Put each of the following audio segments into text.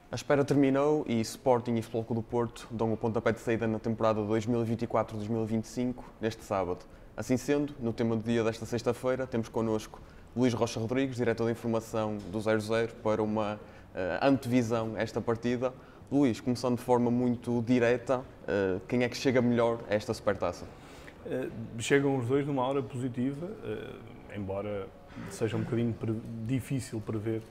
A espera terminou e Sporting e Futebol Clube do Porto dão o pontapé de saída na temporada 2024-2025 neste sábado. Assim sendo, no tema do dia desta sexta-feira, temos connosco Luís Rocha Rodrigues, diretor de informação do 00, para uma antevisão a esta partida. Luís, começando de forma muito direta, quem é que chega melhor a esta supertaça? Chegam os dois numa hora positiva, embora seja um bocadinho difícil prever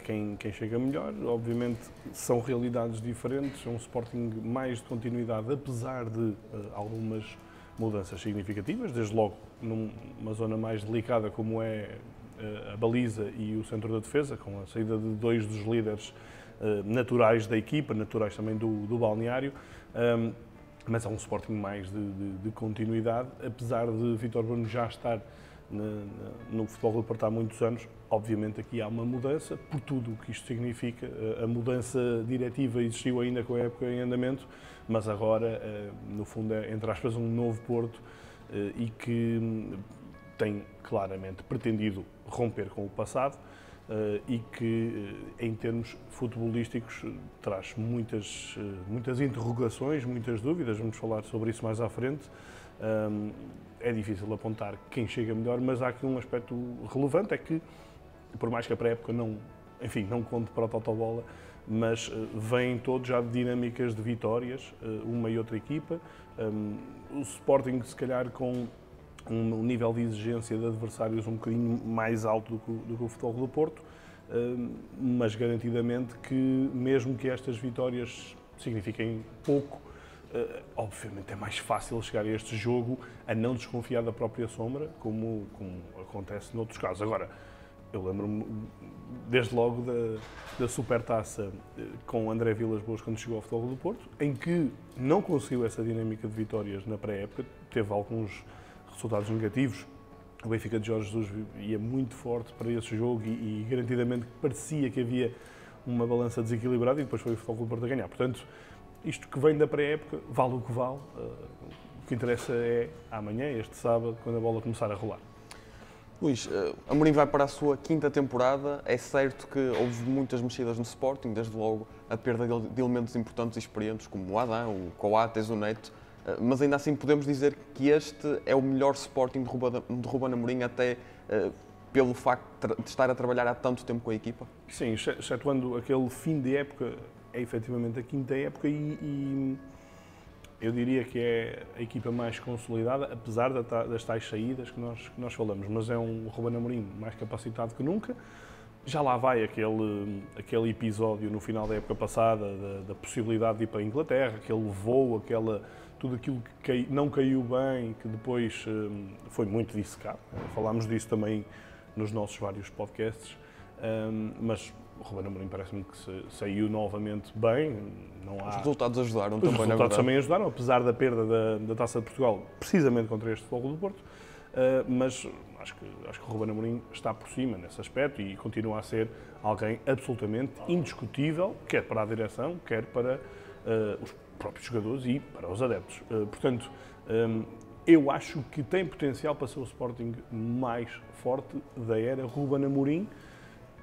quem chega melhor. Obviamente são realidades diferentes, é um Sporting mais de continuidade, apesar de algumas mudanças significativas, desde logo numa zona mais delicada como é a baliza e o centro da defesa, com a saída de dois dos líderes naturais da equipa, naturais também do balneário, mas é um Sporting mais de continuidade, apesar de Vítor Bruno já estar no Futebol Clube do Porto há muitos anos. Obviamente aqui há uma mudança, por tudo o que isto significa. A mudança diretiva existiu ainda com a época em andamento, mas agora, no fundo, é, entre aspas, um novo Porto e que tem claramente pretendido romper com o passado e que, em termos futebolísticos, traz muitas interrogações, muitas dúvidas. Vamos falar sobre isso mais à frente. É difícil apontar quem chega melhor, mas há aqui um aspecto relevante, é que, por mais que a pré-época não conte para o Totobola, mas vêm todos já de dinâmicas de vitórias, uma e outra equipa. O Sporting, se calhar, com um nível de exigência de adversários um bocadinho mais alto do que o Futebol Clube do Porto, mas garantidamente que, mesmo que estas vitórias signifiquem pouco, obviamente é mais fácil chegar a este jogo a não desconfiar da própria sombra, como acontece noutros casos. Agora, eu lembro-me desde logo da Supertaça com André Vilas-Boas quando chegou ao Futebol Clube do Porto, em que não conseguiu essa dinâmica de vitórias na pré-época, teve alguns resultados negativos. O Benfica de Jorge Jesus ia muito forte para esse jogo e garantidamente parecia que havia uma balança desequilibrada, e depois foi o Futebol Clube do Porto a ganhar. Portanto, isto que vem da pré-época vale o que vale. O que interessa é amanhã, este sábado, quando a bola começar a rolar. Luís, Amorim vai para a sua quinta temporada. É certo que houve muitas mexidas no Sporting, desde logo a perda de elementos importantes e experientes, como o Adán, o Coates, o Neto, mas ainda assim podemos dizer que este é o melhor Sporting de Ruben Amorim, até pelo facto de estar a trabalhar há tanto tempo com a equipa? Sim, excetuando aquele fim de época, é efetivamente a quinta época e eu diria que é a equipa mais consolidada, apesar das tais saídas que nós falamos, mas é um Ruben Amorim mais capacitado que nunca. Já lá vai aquele episódio no final da época passada da possibilidade de ir para a Inglaterra, aquele voo, tudo aquilo que não caiu bem, que depois foi muito dissecado. Falámos disso também nos nossos vários podcasts, mas o Ruben Amorim parece-me que saiu novamente bem. Os resultados ajudaram também, na verdade. Os resultados também ajudaram, apesar da perda da Taça de Portugal, precisamente contra este Futebol Clube do Porto, mas acho que o Ruben Amorim está por cima nesse aspecto e continua a ser alguém absolutamente indiscutível, quer para a direção, quer para os próprios jogadores e para os adeptos. Portanto, eu acho que tem potencial para ser o Sporting mais forte da era Ruben Amorim,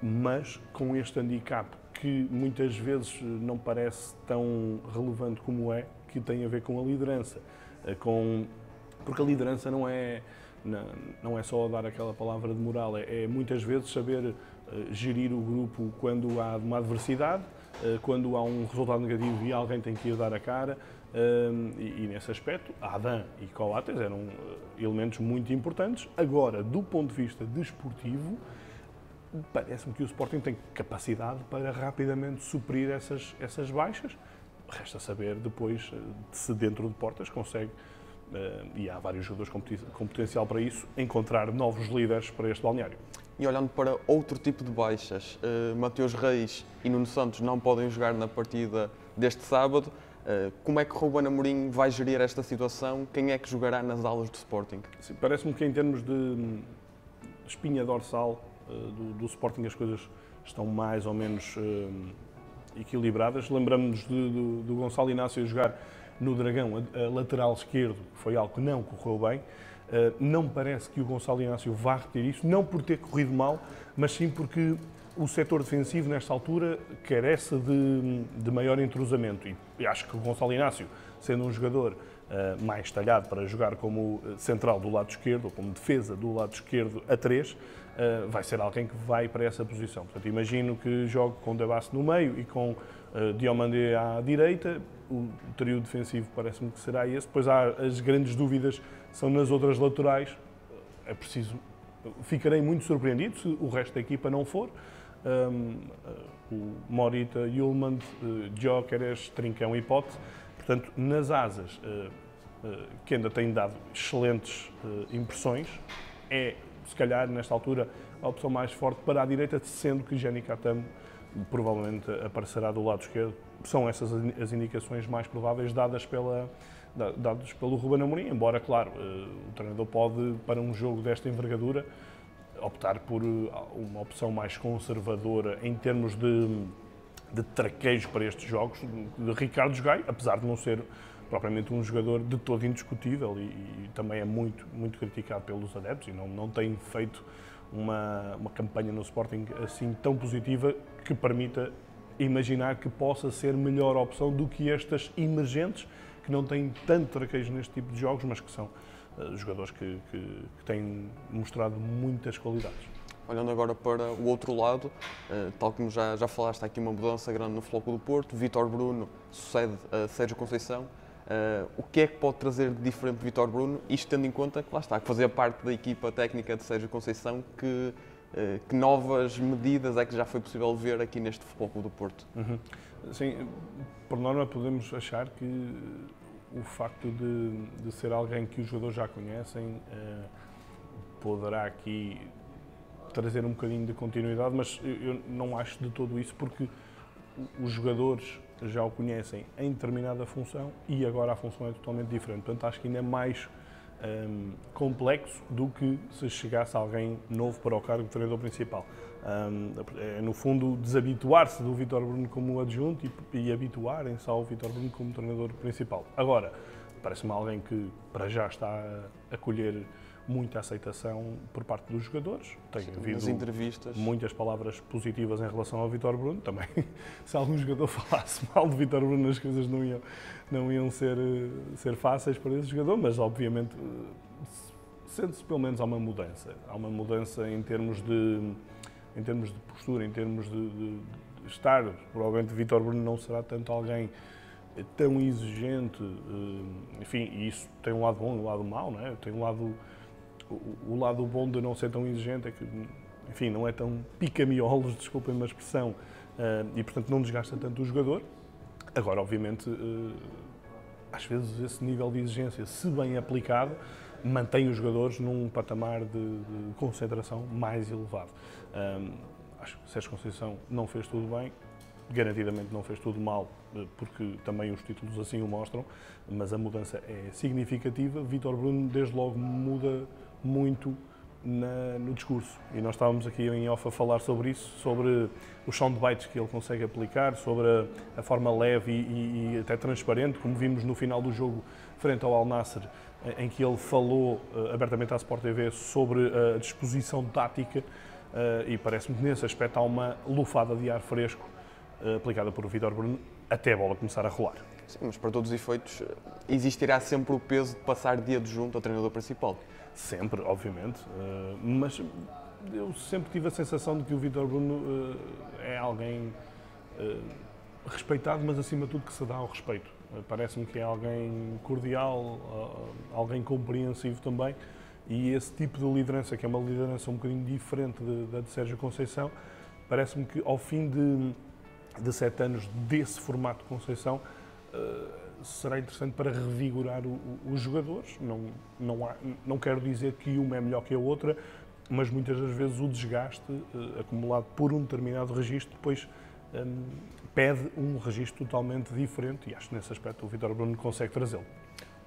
mas com este handicap que muitas vezes não parece tão relevante como é, que tem a ver com a liderança. Porque a liderança não é só dar aquela palavra de moral, é muitas vezes saber gerir o grupo quando há uma adversidade, quando há um resultado negativo e alguém tem que ir dar a cara, e nesse aspecto, Adán e Coates eram elementos muito importantes. Agora, do ponto de vista desportivo, parece-me que o Sporting tem capacidade para rapidamente suprir essas baixas. Resta saber depois se dentro de portas consegue, e há vários jogadores com potencial para isso, encontrar novos líderes para este balneário. E olhando para outro tipo de baixas, Mateus Reis e Nuno Santos não podem jogar na partida deste sábado. Como é que Ruben Amorim vai gerir esta situação? Quem é que jogará nas alas do Sporting? Parece-me que, em termos de espinha dorsal do Sporting, as coisas estão mais ou menos equilibradas. Lembramos do Gonçalo Inácio a jogar no Dragão, a lateral esquerdo, que foi algo que não correu bem. Não parece que o Gonçalo Inácio vá repetir isso, não por ter corrido mal, mas sim porque o setor defensivo, nesta altura, carece de maior entrosamento. E acho que o Gonçalo Inácio, sendo um jogador mais talhado para jogar como central do lado esquerdo, ou como defesa do lado esquerdo a 3, vai ser alguém que vai para essa posição. Portanto, imagino que jogue com Debasse no meio e com Diomandé à direita. O trio defensivo parece-me que será esse. Depois há as grandes dúvidas, são nas outras laterais. É preciso... Ficarei muito surpreendido se o resto da equipa não for. O Morita, Yulman, Gyökeres, Trincão e Pote. Portanto, nas asas, que ainda têm dado excelentes impressões, é, se calhar, nesta altura, a opção mais forte para a direita, sendo que Jenny Catamo provavelmente aparecerá do lado esquerdo. São essas as indicações mais prováveis dadas pelo Ruben Amorim, embora, claro, o treinador pode, para um jogo desta envergadura, optar por uma opção mais conservadora em termos de traquejo para estes jogos, de Ricardo Gaio, apesar de não ser propriamente um jogador de todo indiscutível e também é muito criticado pelos adeptos e não tem feito uma campanha no Sporting assim tão positiva que permita imaginar que possa ser melhor opção do que estas emergentes, que não têm tanto traquejo neste tipo de jogos, mas que são jogadores que têm mostrado muitas qualidades. Olhando agora para o outro lado, tal como já falaste, há aqui uma mudança grande no Futebol do Porto. Vítor Bruno sucede a Sérgio Conceição. O que é que pode trazer de diferente de Vítor Bruno, isto tendo em conta que lá está, que fazia parte da equipa técnica de Sérgio Conceição, que novas medidas é que já foi possível ver aqui neste Futebol do Porto? Sim, por norma podemos achar que o facto de ser alguém que os jogadores já conhecem poderá aqui trazer um bocadinho de continuidade, mas eu não acho de todo isso, porque os jogadores já o conhecem em determinada função e agora a função é totalmente diferente. Portanto, acho que ainda é mais complexo do que se chegasse alguém novo para o cargo de treinador principal. É, no fundo, desabituar-se do Vítor Bruno como adjunto e habituarem-se ao Vítor Bruno como treinador principal. Agora, parece-me alguém que para já está a colher muita aceitação por parte dos jogadores. Tem havido entrevistas muitas palavras positivas em relação ao Vítor Bruno. Também, se algum jogador falasse mal de Vítor Bruno, as coisas não iam ser fáceis para esse jogador, mas obviamente sente-se pelo menos há uma mudança. Há uma mudança em termos de postura, em termos de estar. Provavelmente Vítor Bruno não será tanto alguém tão exigente, enfim, e isso tem um lado bom e um lado mau, não é? Tem o lado bom de não ser tão exigente é que, enfim, não é tão pica-miolos, desculpem-me a expressão, e portanto não desgasta tanto o jogador. Agora, obviamente, às vezes esse nível de exigência, se bem aplicado, mantém os jogadores num patamar de concentração mais elevado. Acho que Sérgio Conceição não fez tudo bem, garantidamente não fez tudo mal, porque também os títulos assim o mostram, mas a mudança é significativa. Vítor Bruno, desde logo, muda muito no discurso. E nós estávamos aqui em off a falar sobre isso, sobre os soundbites que ele consegue aplicar, sobre a forma leve e até transparente, como vimos no final do jogo frente ao Al Nassr, em que ele falou abertamente à Sport TV sobre a disposição tática, e parece-me que nesse aspecto há uma lufada de ar fresco aplicada por Vítor Bruno até a bola começar a rolar. Sim, mas para todos os efeitos existirá sempre o peso de passar de adjunto ao treinador principal. Sempre, obviamente, mas eu sempre tive a sensação de que o Vítor Bruno é alguém respeitado, mas acima de tudo que se dá ao respeito. Parece-me que é alguém cordial, alguém compreensivo também, e esse tipo de liderança, que é uma liderança um bocadinho diferente da de Sérgio Conceição, parece-me que ao fim de 7 anos desse formato de Conceição, será interessante para revigorar os jogadores. Não quero dizer que uma é melhor que a outra, mas muitas das vezes o desgaste acumulado por um determinado registro depois pede um registro totalmente diferente, e acho que nesse aspecto o Vítor Bruno consegue trazê-lo.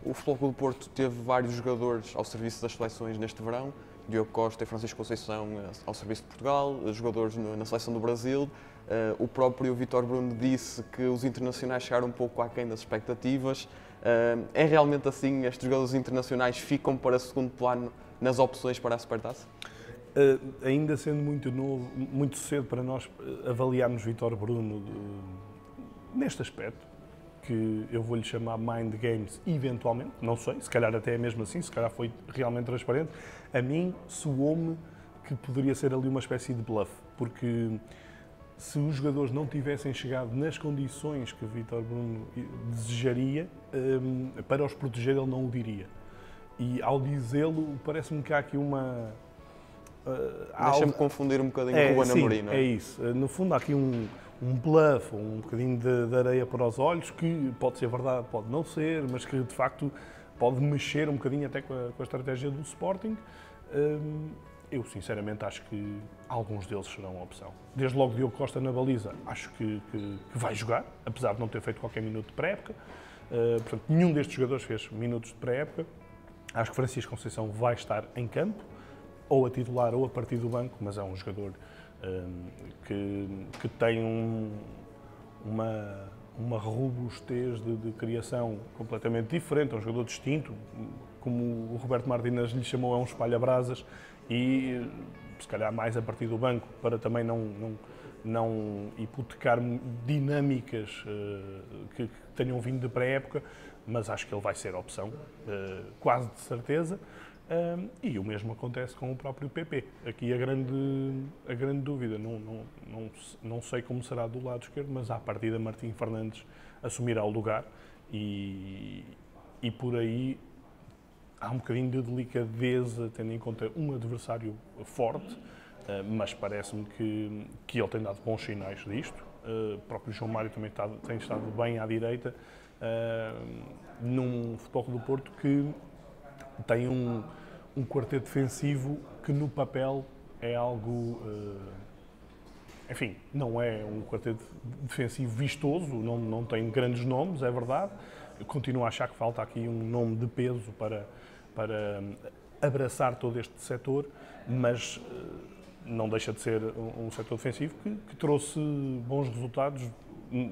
O Futebol Clube do Porto teve vários jogadores ao serviço das seleções neste verão. Diogo Costa e Francisco Conceição ao serviço de Portugal, jogadores na seleção do Brasil. O próprio Vítor Bruno disse que os internacionais chegaram um pouco aquém das expectativas. É realmente assim? Estes jogadores internacionais ficam para segundo plano nas opções para a Supertaça? Ainda sendo muito novo, muito cedo para nós avaliarmos Vítor Bruno neste aspecto, que eu vou-lhe chamar mind games eventualmente, não sei, se calhar até é mesmo assim, se calhar foi realmente transparente, a mim soou-me que poderia ser ali uma espécie de bluff, porque se os jogadores não tivessem chegado nas condições que Vítor Bruno desejaria, para os proteger ele não o diria. E ao dizê-lo, parece-me que há aqui uma... Deixa-me confundir um bocadinho com o Ana Amorim, não é? É isso. No fundo há aqui um bluff, um bocadinho de areia para os olhos, que pode ser verdade, pode não ser, mas que de facto pode mexer um bocadinho até com a estratégia do Sporting. Eu sinceramente acho que alguns deles serão a opção. Desde logo Diogo Costa na baliza, acho que vai jogar, apesar de não ter feito qualquer minuto de pré-época. Portanto, nenhum destes jogadores fez minutos de pré-época. Acho que Francisco Conceição vai estar em campo, ou a titular ou a partir do banco, mas é um jogador que tem uma robustez de criação completamente diferente, é um jogador distinto, como o Roberto Martínez lhe chamou, é um espalha-brasas, e se calhar mais a partir do banco, para também não hipotecar dinâmicas que tenham vindo de pré-época, mas acho que ele vai ser a opção, quase de certeza. E o mesmo acontece com o próprio PP. Aqui a grande dúvida, não sei como será do lado esquerdo, mas à partida Martim Fernandes assumirá o lugar e por aí há um bocadinho de delicadeza, tendo em conta um adversário forte, mas parece-me que ele tem dado bons sinais disto. O próprio João Mário também tem estado bem à direita, num Futebol Clube do Porto que tem um quarteto defensivo que no papel é algo, enfim, não é um quarteto defensivo vistoso, não tem grandes nomes, é verdade. Eu continuo a achar que falta aqui um nome de peso para abraçar todo este setor, mas não deixa de ser um setor defensivo que trouxe bons resultados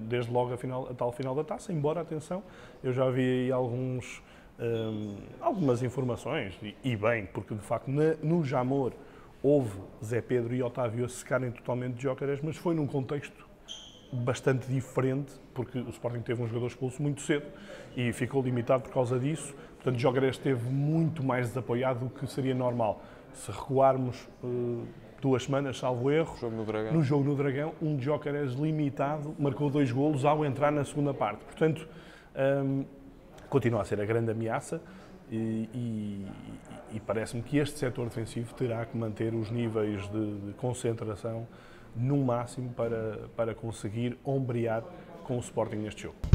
desde logo a tal final da taça, embora, atenção, eu já vi aí algumas informações, e bem, porque de facto no Jamor houve Zé Pedro e Otávio a secarem totalmente de Gyökeres, mas foi num contexto bastante diferente, porque o Sporting teve um jogador expulso muito cedo e ficou limitado por causa disso. Portanto, Gyökeres esteve muito mais desapoiado do que seria normal. Se recuarmos 2 semanas, salvo erro, no jogo no Dragão, um Gyökeres limitado marcou 2 golos ao entrar na segunda parte. Portanto, continua a ser a grande ameaça e parece-me que este setor defensivo terá que manter os níveis de concentração no máximo para conseguir ombrear com o Sporting neste jogo.